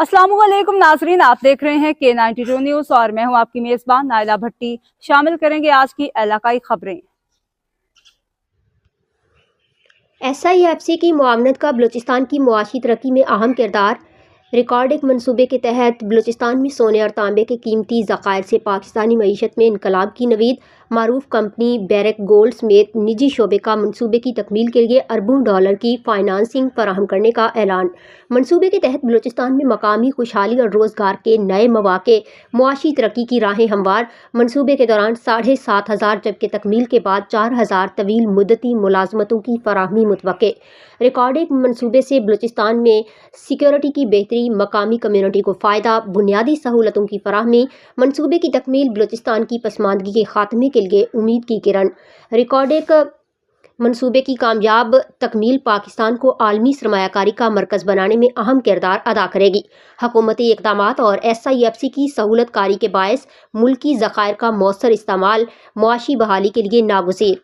अस्सलाम वालेकुम नाजरीन, आप देख रहे हैं K92 न्यूज़ और मैं हूं आपकी मेज़बान नाइला भट्टी। शामिल करेंगे आज की इलाकाई खबरें। SIFC की मुआवनत का बलूचिस्तान की मुआशी तरक्की में अहम किरदार। रिकॉर्ड एक मनसूबे के तहत बलूचिस्तान में सोने और तांबे के कीमती ज़खायर से पाकिस्तानी मईशत में इनकलाब की नवीद। मारूफ कंपनी बैरक गोल्ड समेत निजी शोबे का मनसूबे की तकमील के लिए अरबों डॉलर की फाइनेंसिंग फराहम करने का ऐलान। मनसूबे के तहत बलूचिस्तान में मकामी खुशहाली और रोज़गार के नए मौक़े, मुआशी तरक्की की राहें हमवार। मनसूबे के दौरान 7,500 जबकि तकमील के बाद 4,000 तवील मुद्दती मुलाजमतों की फराहमी मुतवक्के। रिकॉर्ड एक मनसूबे से बलूचिस्तान में सिक्योरिटी की बेहतरी, मकामी कम्यूनिटी को फ़ायदा, बुनियादी सहूलतों की फराहमी। मनसूबे की तकमील बलूचिस्तान की पसमानदगी के खात्मे के लिए उम्मीद की किरण। रिकॉर्ड एक मनसूबे की कामयाब तकमील पाकिस्तान को आलमी सरमायाकारी का मरकज़ बनाने में अहम किरदार अदा करेगी। हुकूमती इक़दामात और SIFC की सहूलत कारी के बायस मुल्की ज़खायर का मौसर इस्तेमाल मुआशी बहाली के लिए नागुज़ीर।